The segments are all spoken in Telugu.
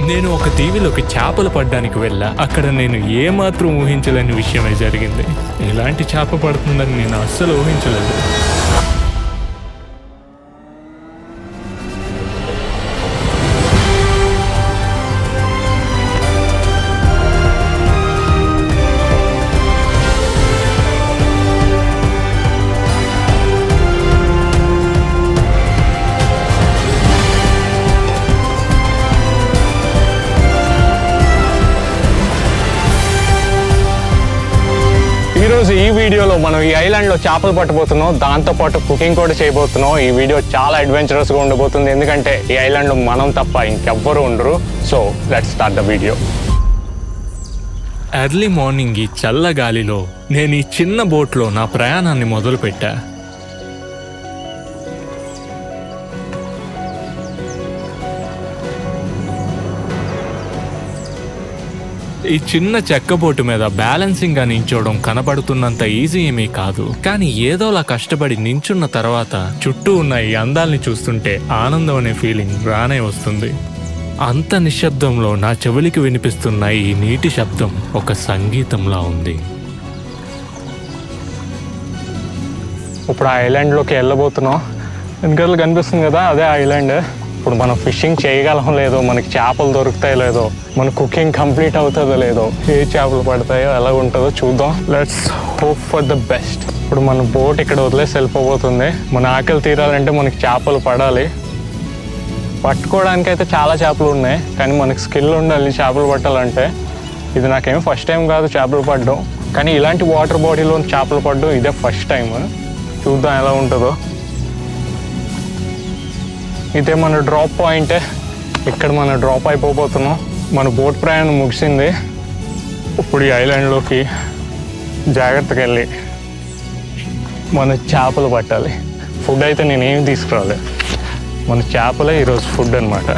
నేను ఒక దీవిలోకి చేపలు పడ్డానికి వెళ్ళా. అక్కడ నేను ఏమాత్రం ఊహించలేని విషయమే జరిగింది. ఇలాంటి చేప పడుతుందని నేను అస్సలు ఊహించలేదు. ఈరోజు ఈ వీడియోలో మనం ఈ ఐలాండ్లో చేపలు పట్టబోతున్నాం, దాంతోపాటు కుకింగ్ కూడా చేయబోతున్నాం. ఈ వీడియో చాలా అడ్వెంచరస్గా ఉండబోతుంది, ఎందుకంటే ఈ ఐలాండ్లో మనం తప్ప ఇంకెవ్వరూ ఉండరు. So let's start the video. Early morning ఈ చల్ల గాలిలో నేను ఈ చిన్న బోట్లో నా ప్రయాణాన్ని మొదలుపెట్టా. ఈ చిన్న చెక్క బోటు మీద బ్యాలెన్సింగ్ గా నించోవడం కనబడుతున్నంత ఈజీ ఏమీ కాదు. కానీ ఏదోలా కష్టపడి నించున్న తర్వాత చుట్టూ ఉన్న ఈ అందాల్ని చూస్తుంటే ఆనందం అనే ఫీలింగ్ రానే వస్తుంది. అంత నిశ్శబ్దంలో నా చెవులికి వినిపిస్తున్న ఈ నీటి శబ్దం ఒక సంగీతంలా ఉంది. ఇప్పుడు ఆ ఐలాండ్లోకి వెళ్ళబోతున్నాం. వెనకాల కనిపిస్తుంది కదా, అదే ఐలాండ్. ఇప్పుడు మనం ఫిషింగ్ చేయగలం లేదో, మనకి చేపలు దొరుకుతాయో లేదో, మన కుకింగ్ కంప్లీట్ అవుతుందో లేదో, ఏ చేపలు పడతాయో ఎలా ఉంటుందో చూద్దాం. Let's hope for the best. ఇప్పుడు మన బోట్ ఇక్కడ వదిలేసి వెళ్ళిపోబోతుంది. మన ఆకలి తీరాలంటే మనకి చేపలు పడాలి. పట్టుకోవడానికి అయితే చాలా చేపలు ఉన్నాయి, కానీ మనకి స్కిల్ ఉండాలి చేపలు పట్టాలంటే. ఇది నాకేమో ఫస్ట్ టైం కాదు చేపలు పడడం, కానీ ఇలాంటి వాటర్ బాడీలో చేపలు పడడం ఇదే ఫస్ట్ టైం. చూద్దాం ఎలా ఉంటుందో. ఇదే మన డ్రాప్ పాయింట్. ఇక్కడ మనం డ్రాప్ అయిపోతున్నాం. మన బోట్ ప్రయాణం ముగిసింది. ఇప్పుడు ఈ ఐలాండ్లోకి జాగ్రత్తగా వెళ్ళి మన చేపలు పట్టాలి. ఫుడ్ అయితే నేనేమి తీసుకురాలేదు, మన చేపలే ఈరోజు ఫుడ్ అన్నమాట.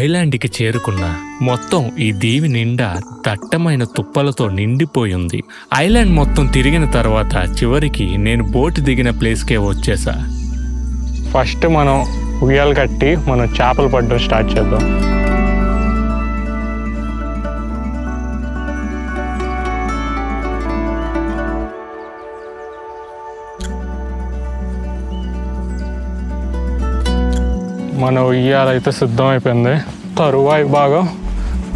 ఐలాండ్కి చేరుకున్న మొత్తం ఈ దీవి నిండా దట్టమైన తుప్పలతో నిండిపోయింది. ఐలాండ్ మొత్తం తిరిగిన తర్వాత చివరికి నేను బోట్ దిగిన ప్లేస్కే వచ్చేసా. ఫస్ట్ మనం ఉయ్యాలు కట్టి మనం చేపలు పట్టడం స్టార్ట్ చేద్దాం. మన ఉయ్యాలైతే సిద్ధం అయిపోయింది. తరువాయి భాగం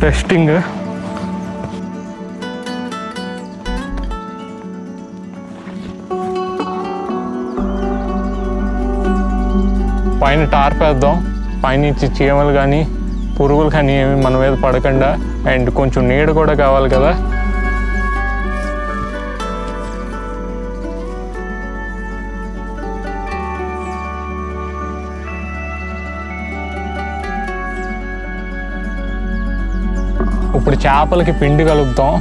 టెస్టింగ్. పైన టార్ప్ వేద్దాం. పైనుంచి చీమలు కానీ పురుగులు కానీ ఏమి మన మీద పడకుండా. అండ్ కొంచెం నీడ కూడా కావాలి కదా. ఇప్పుడు చేపలకి పిండి కలుపుతాం.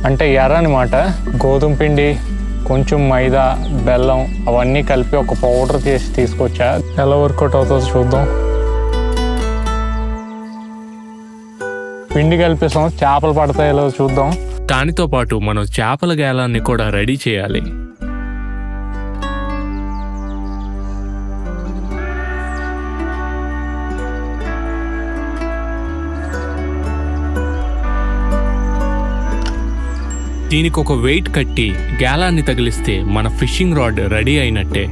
అంటే ఎర్ర అనమాట. గోధుమ పిండి, కొంచెం మైదా, బెల్లం అవన్నీ కలిపి ఒక పౌడర్ చేసి తీసుకొచ్చా. ఎలా వర్కౌట్ అవుతుందో చూద్దాం. పిండి కలిపేసాం, చేపలు పడతాయో చూద్దాం. దానితో పాటు మనం చేపల గేలాన్ని కూడా రెడీ చేయాలి. దీనికి ఒక వెయిట్ కట్టి గేలాన్ని తగిలిస్తే మన ఫిషింగ్ రాడ్ రెడీ అయినట్టే.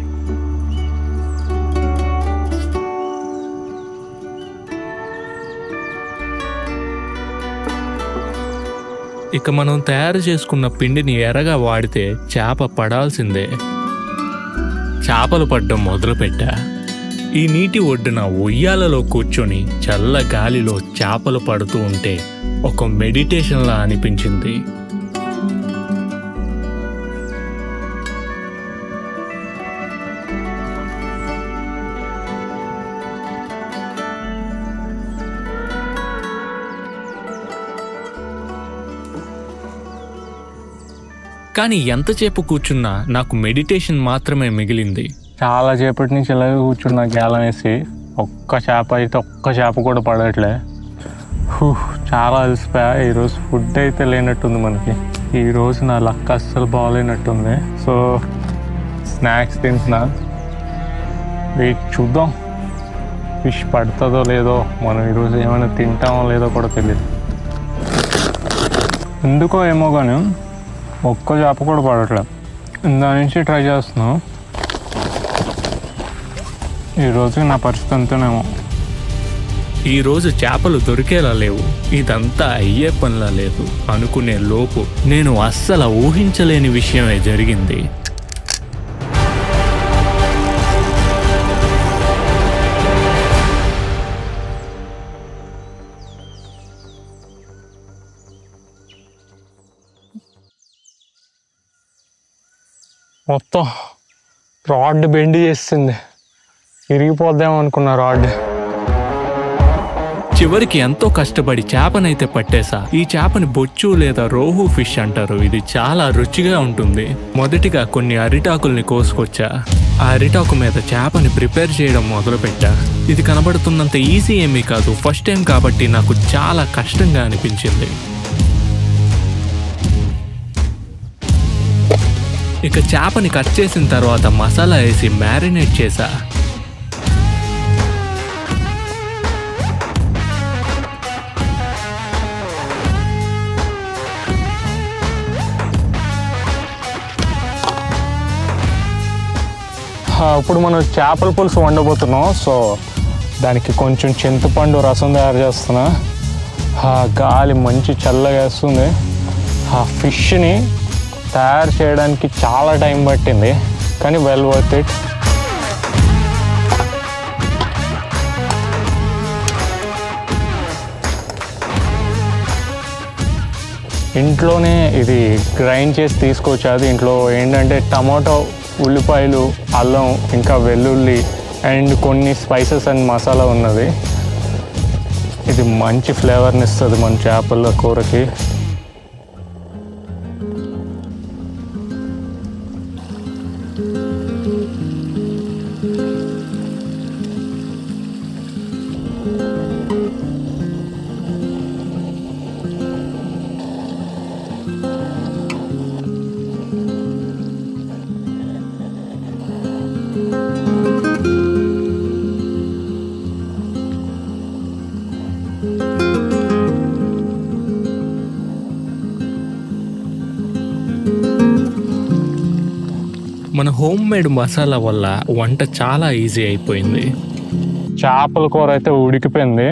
ఇక మనం తయారు చేసుకున్న పిండిని ఎర్రగా వాడితే చేప పడాల్సిందే. చేపలు పడ్డం మొదలుపెట్టా. ఈ నీటి ఒడ్డున ఉయ్యాలలో కూర్చొని చల్ల గాలిలో చేపలు పడుతూ ఉంటే ఒక మెడిటేషన్లా అనిపించింది. కానీ ఎంతసేపు కూర్చున్నా నాకు మెడిటేషన్ మాత్రమే మిగిలింది. చాలా సేపటి నుంచి ఇలాగే కూర్చున్నా గేలం వేసి. ఒక్క చేప అయితే ఒక్క చేప కూడా పడట్లే. చాలా అలసిపోయా. ఈరోజు ఫుడ్ అయితే లేనట్టుంది మనకి. ఈరోజు నా లక్ అస్సలు బాగాలేనట్టుంది. సో స్నాక్స్ తింటున్నా. వెయిట్ చూద్దాం ఫిష్ పడుతుందో లేదో. మనం ఈరోజు ఏమైనా తింటామో లేదో కూడా తెలియదు. ఎందుకో ఏమో కానీ ఒక్క చేప కూడా పడట్లేదు. దాని నుంచి ట్రై చేస్తున్నాం. ఈరోజు నా పరిస్థితి అంతేనేమో. ఈరోజు చేపలు దొరికేలా లేవు. ఇదంతా అయ్యే పనిలా లేదు. అనుకునే లోపు నేను అస్సలు ఊహించలేని విషయమే జరిగింది. మొత్తం రాడ్ బెండ్ చేస్తుంది. విరిగిపోద్దాం అనుకున్న రాడ్. చివరికి ఎంతో కష్టపడి చేపనైతే పట్టేసా. ఈ చేపని బొచ్చు లేదా రోహు ఫిష్ అంటారు. ఇది చాలా రుచిగా ఉంటుంది. మొదటిగా కొన్ని అరిటాకుల్ని కోసుకొచ్చా. ఆ అరిటాకు మీద చేపని ప్రిపేర్ చేయడం మొదలుపెట్టా. ఇది కనబడుతున్నంత ఈజీ ఏమీ కాదు. ఫస్ట్ టైం కాబట్టి నాకు చాలా కష్టంగా అనిపించింది. ఇక చేపని కట్ చేసిన తర్వాత మసాలా వేసి మ్యారినేట్ చేసా. ఇప్పుడు మనం చేపల పులుసు వండబోతున్నాం. సో దానికి కొంచెం చింతపండు రసం తయారు చేస్తున్నా. గాలి మంచి చల్లగా వేస్తుంది. ఆ ఫిష్ని తయారు చేయడానికి చాలా టైం పట్టింది, కానీ వెల్ వర్త్ ఇట్. ఇంట్లోనే ఇది గ్రైండ్ చేసి తీసుకొచ్చాది. ఇంట్లో ఏంటంటే టమాటో, ఉల్లిపాయలు, అల్లం, ఇంకా వెల్లుల్లి అండ్ కొన్ని స్పైసెస్ అండ్ మసాలా ఉన్నది. ఇది మంచి ఫ్లేవర్ని ఇస్తుంది మన చేపల కూరకి. మన హోమ్ మేడ్ మసాలా వల్ల వంట చాలా ఈజీ అయిపోయింది. చేపల కూర అయితే ఉడికిపోయింది.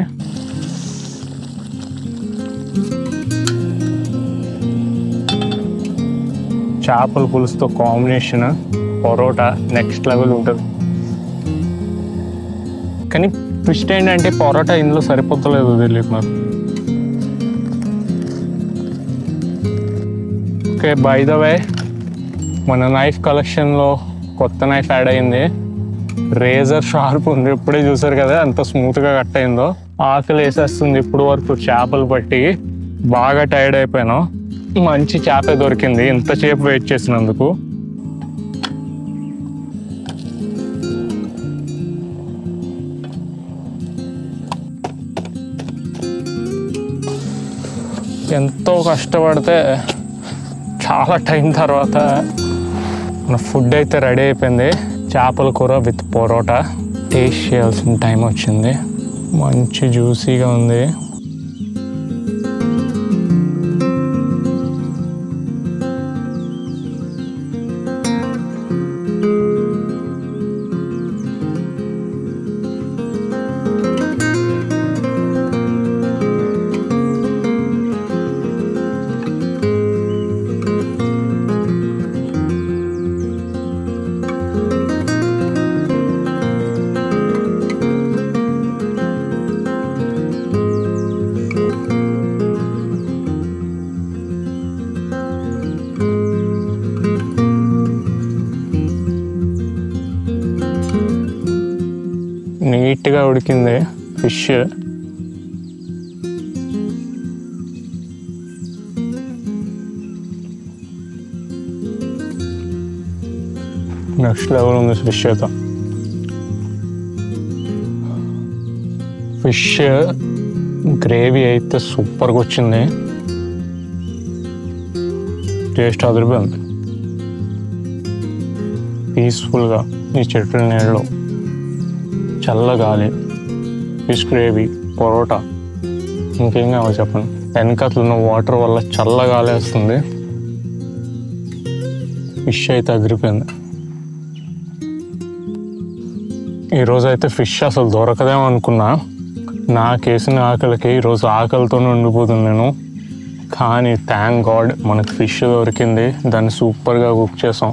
చేపల పులుసుతో కాంబినేషన్ పరోటా నెక్స్ట్ లెవెల్ ఉంటుంది. కానీ ట్విస్ట్ ఏంటంటే పరోటా ఇందులో సరిపోతలేదు, తెలియదు నాకు. ఓకే, బై ద వే మన నైఫ్ కలెక్షన్లో కొత్త నైఫ్ యాడ్ అయింది. రేజర్ షార్ప్ ఉంది. ఇప్పుడే చూసారు కదా ఎంత స్మూత్గా కట్ అయిందో. ఆకలి వేసేస్తుంది. ఇప్పుడు వరకు చేపలు పట్టి బాగా టైర్డ్ అయిపోయాను. మంచి చేప దొరికింది ఇంతసేపు వెయిట్ చేసినందుకు. ఎంతో కష్టపడితే చాలా టైం తర్వాత మన ఫుడ్ అయితే రెడీ అయిపోయింది. చేపల కూర విత్ పరోటా. టేస్ట్ చేయాల్సిన టైం వచ్చింది. మంచి జ్యూసీగా ఉంది. నీట్గా ఉడికింది ఫిష్. నెక్స్ట్ లెవెల్ ఉంది ఫిష్ అయితే. ఫిష్ గ్రేవీ అయితే సూపర్గా వచ్చింది, టేస్ట్ అదిరిపోయింది. పీస్ఫుల్గా ఈ చెట్ల నీళ్ళు, చల్లగాలి, ఫిష్ గ్రేవీ, పరోటా, ఇంకేం కావాలి చెప్పండి. వెనకట్లున్న వాటర్ వల్ల చల్లగాలి వేస్తుంది. ఫిష్ అయితే అదిరిపోయింది. ఈరోజు అయితే ఫిష్ అసలు దొరకదేమో అనుకున్నా. నాకేసిన ఆకలికి ఈరోజు ఆకలితోనే ఉండిపోతుంది నేను. కానీ థ్యాంక్ గాడ్ మనకు ఫిష్ దొరికింది, దాన్ని సూపర్గా కుక్ చేసాం.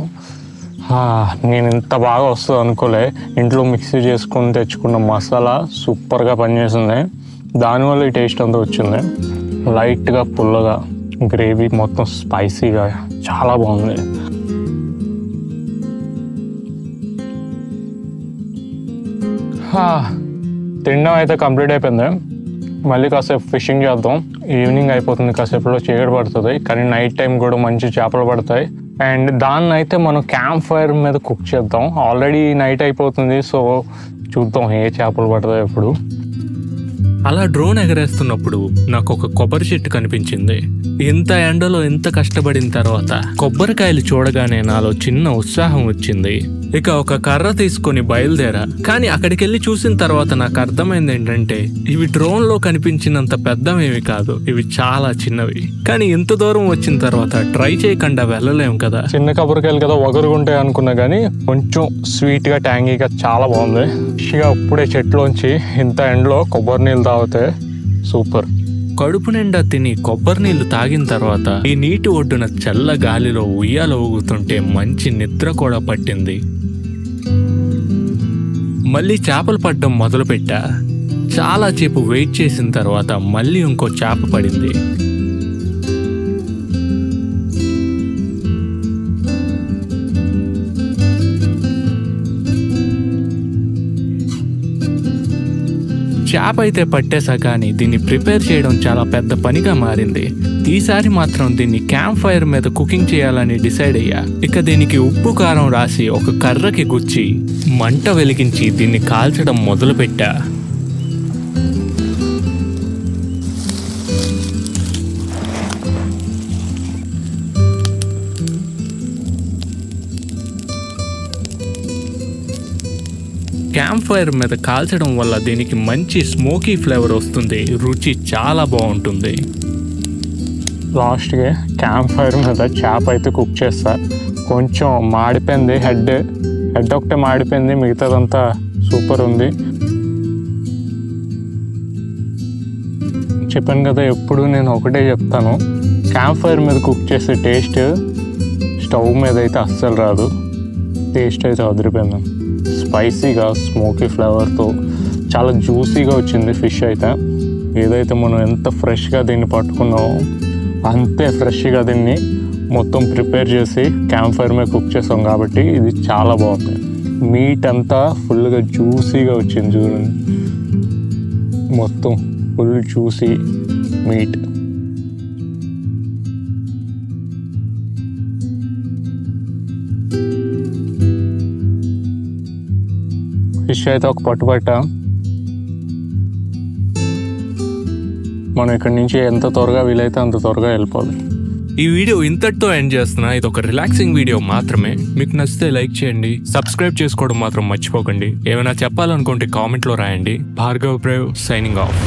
నేను ఇంత బాగా వస్తుంది అనుకోలే. ఇంట్లో మిక్సీ చేసుకొని తెచ్చుకున్న మసాలా సూపర్గా పనిచేసింది, దానివల్ల ఈ టేస్ట్ అంతా వచ్చింది. లైట్గా పుల్లగా, గ్రేవీ మొత్తం స్పైసీగా చాలా బాగుంది. తినడం అయితే కంప్లీట్ అయిపోయింది. మళ్ళీ కాసేపు ఫిషింగ్ చేద్దాం. ఈవినింగ్ అయిపోతుంది, కాసేపులో చీకటి పడుతుంది, కానీ నైట్ టైం కూడా మంచి చేపలు పడతాయి. అండ్ దాన్ని అయితే మనం క్యాంప్ ఫైర్ మీద కుక్ చేద్దాం. ఆల్రెడీ నైట్ అయిపోతుంది, సో చూద్దాం ఏ చేపలు పడతాయి ఇప్పుడు. అలా డ్రోన్ ఎగరేస్తున్నప్పుడు నాకు ఒక కొబ్బరి చెట్టు కనిపించింది. ఇంత ఎండలో ఇంత కష్టపడిన తర్వాత కొబ్బరికాయలు చూడగానే నాలో చిన్న ఉత్సాహం వచ్చింది. ఇక ఒక కర్ర తీసుకొని బయలుదేరా. కానీ అక్కడికి వెళ్ళి చూసిన తర్వాత నాకు అర్థమైంది ఏంటంటే ఇవి డ్రోన్ లో కనిపించినంత పెద్దవేమి కాదు, ఇవి చాలా చిన్నవి. కానీ ఇంత దూరం వచ్చిన తర్వాత ట్రై చేయకుండా వెళ్ళలేము కదా. చిన్న కొబ్బరికాయలు కదా, వగరుగుంటాయి అనుకున్నా, కానీ కొంచెం స్వీట్ గా ట్యాంగీగా చాలా బాగుంది. ఫ్రెష్గా అప్పుడే చెట్లోంచి ఇంత ఎండలో కొబ్బరి నీళ్ళు తాగితే సూపర్. కడుపు నిండా తిని కొబ్బరి నీళ్లు తాగిన తర్వాత ఈ నీటి ఒడ్డున చల్ల గాలిలో ఉయ్యాల ఊగుతుంటే మంచి నిద్ర కూడా పట్టింది. మళ్ళీ చేపలు పడ్డం మొదలుపెట్టా. చాలా సేపు వెయిట్ చేసిన తర్వాత మళ్ళీ ఇంకో చేప పడింది. చేప అయితే పట్టేసా, కానీ దీన్ని ప్రిపేర్ చేయడం చాలా పెద్ద పనిగా మారింది. ఈసారి మాత్రం దీన్ని క్యాంప్ ఫైర్ మీద కుకింగ్ చేయాలని డిసైడ్ అయ్యా. ఇక దీనికి ఉప్పు కారం రాసి ఒక కర్రకి గుచ్చి మంట వెలిగించి దీన్ని కాల్చడం మొదలుపెట్టా. క్యాంప్ ఫైర్ మీద కాల్చడం వల్ల దీనికి మంచి స్మోకీ ఫ్లేవర్ వస్తుంది, రుచి చాలా బాగుంటుంది. లాస్ట్గా క్యాంప్ ఫైర్ మీద చేప అయితే కుక్ చేస్తా. కొంచెం మాడిపోయింది, హెడ్ ఒకటే మాడిపోయింది, మిగతాదంతా సూపర్ ఉంది. చెప్పాను కదా, ఎప్పుడు నేను ఒకటే చెప్తాను, క్యాంప్ ఫైర్ మీద కుక్ చేసే టేస్ట్ స్టవ్ మీద అయితే అస్సలు రాదు. టేస్ట్ అయితే అదిరిపోయింది. స్పైసీగా స్మోకీ ఫ్లేవర్తో చాలా జ్యూసీగా వచ్చింది ఫిష్ అయితే. ఏదైతే మనం ఎంత ఫ్రెష్గా దీన్ని పట్టుకున్నామో అంతే ఫ్రెష్గా దీన్ని మొత్తం ప్రిపేర్ చేసి క్యాంప్ ఫైర్ మీద కుక్ చేసాం కాబట్టి ఇది చాలా బాగుంది. మీట్ అంతా ఫుల్గా జ్యూసీగా వచ్చింది చూడండి, మొత్తం ఫుల్ జ్యూసీ మీట్. ఫిష్ అయితే ఒక పట్టుబట్ట. మనం ఇక్కడి నుంచి ఎంత త్వరగా వీలైతే అంత త్వరగా వెళ్ళిపోవాలి. ఈ వీడియో ఇంతటితో ఎండ్ చేస్తున్నా. ఇది ఒక రిలాక్సింగ్ వీడియో మాత్రమే. మీకు నచ్చితే లైక్ చేయండి, సబ్స్క్రైబ్ చేసుకోవడం మాత్రం మర్చిపోకండి. ఏమైనా చెప్పాలనుకుంటే కామెంట్లో రాయండి. Bhargav Brave signing off.